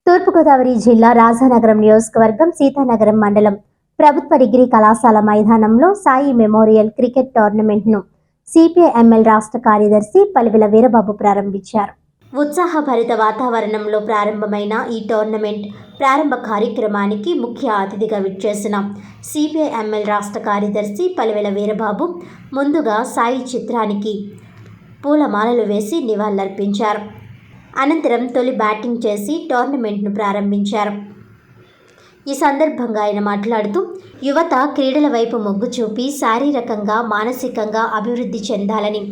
తూర్పుగోదావరి జిల్లా రాజానగరం నియోజకవర్గం సీతానగరం మండలం ప్రభుత్వ డిగ్రీ కళాశాల మైదానంలో సాయి మెమోరియల్ క్రికెట్ టోర్నమెంట్ను సిపిఐ ఎంఎల్ రాష్ట్ర కార్యదర్శి పలివెల వీరబాబు ప్రారంభించారు. ఉత్సాహభరిత వాతావరణంలో ప్రారంభమైన ఈ టోర్నమెంట్ ప్రారంభ కార్యక్రమానికి ముఖ్య అతిథిగా విచ్చేసిన సిపిఐ ఎంఎల్ రాష్ట్ర కార్యదర్శి పలివెల వీరబాబు ముందుగా సాయి చిత్రానికి పూలమాలలు వేసి నివాళులర్పించారు. అనంతరం తొలి బ్యాటింగ్ చేసి టోర్నమెంట్ను ప్రారంభించారు. ఈ సందర్భంగా ఆయన మాట్లాడుతూ యువత క్రీడల వైపు మొగ్గు చూపి శారీరకంగా మానసికంగా అభివృద్ధి చెందాలని,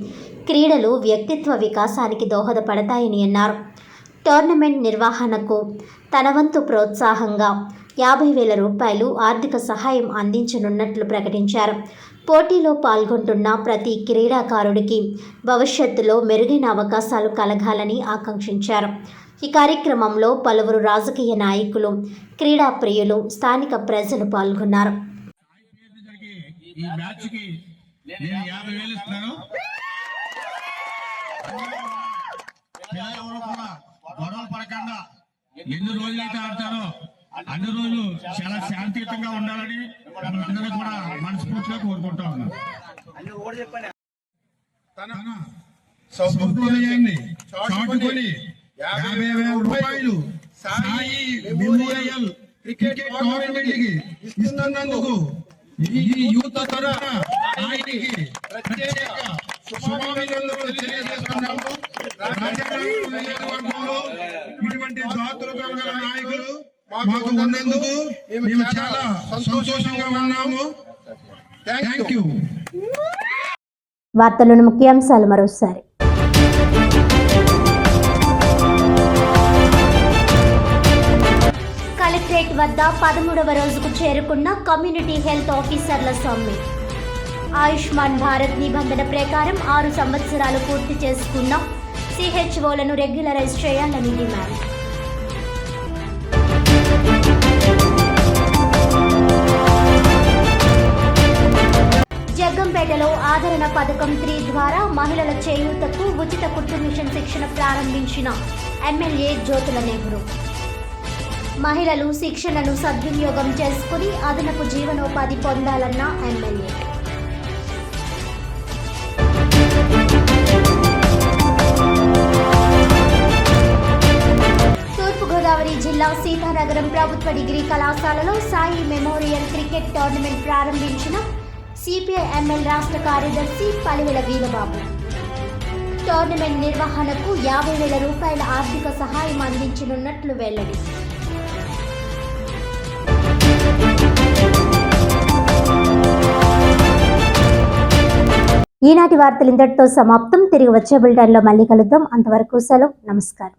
క్రీడలు వ్యక్తిత్వ వికాసానికి దోహదపడతాయని అన్నారు. టోర్నమెంట్ నిర్వహణకు తన వంతు ప్రోత్సాహంగా 50,000 రూపాయలు ఆర్థిక సహాయం అందించనున్నట్లు ప్రకటించారు. పోటీలో పాల్గొంటున్న ప్రతి క్రీడాకారుడికి భవిష్యత్తులో మెరుగైన అవకాశాలు కలగాలని ఆకాంక్షించారు. ఈ కార్యక్రమంలో పలువురు రాజకీయ నాయకులు, క్రీడా ప్రియులు, స్థానిక ప్రజలు పాల్గొన్నారు. ఎన్ని రోజులైతే ఆడతారో అన్ని రోజులు చాలా శాంతియుతంగా ఉండాలని అందరూ కూడా మనస్ఫూర్తిగా కోరుకుంటా ఉన్నాం. తన సౌకర్యాన్ని చాటుకొని 50,000 రూపాయలు సాయి మెమోరియల్ క్రికెట్ టోర్నమెంట్ కి ఇస్తున్నందుకు ఈ యూత్ తరఫున ఆయనకి ప్రత్యేక శుభాభినందనలు తెలియజేస్తున్నాము. ఇటువంటి జాతులుగా గల నాయకులు మాకు ఉన్నందుకు మేము చాలా సంతోషంగా ఉన్నాము. Thank you. వార్తలోని ముఖ్యాంశాలు మరోసారి. కలెక్టరేట్ వద్ద 13వ రోజుకు చేరుకున్న కమ్యూనిటీ హెల్త్ ఆఫీసర్ల సమ్మె. ఆయుష్మాన్ భారత్ నిబంధన ప్రకారం 6 సంవత్సరాలు పూర్తి చేసుకున్న సిహెచ్ఓలను రెగ్యులరైజ్ చేయాలని డిమాండ్. జగ్గంపేటలో ఆదరణ పథకం 3 ద్వారా మహిళల చేయూతకు ఉచిత కుట్టు మిషన్ శిక్షణ ప్రారంభించిన ఎమ్మెల్యే జ్యోతుల నెహ్రూ. మహిళలు శిక్షణను సద్వినియోగం చేసుకుని అదనపు జీవనోపాధి పొందాలన్న ఎమ్మెల్యే. తూర్పుగోదావరి జిల్లా సీతానగరం ప్రభుత్వ డిగ్రీ కళాశాలలో సాయి మెమోరియల్ క్రికెట్ టోర్నమెంట్ ప్రారంభించిన సిపిఐ ఎంఎల్ రాష్ట్ర కార్యదర్శి పలివెల వీరబాబు. టోర్నమెంట్ నిర్వహణకు 50,000 రూపాయల ఆర్థిక సహాయం అందించనున్నట్లు వెల్లడి. ఈనాటి వార్తలు ఇంతటితో సమాప్తం. తిరిగి వచ్చే బులెటిన్లో మళ్ళీ కలుద్దాం. అంతవరకు సెలవు. నమస్కారం.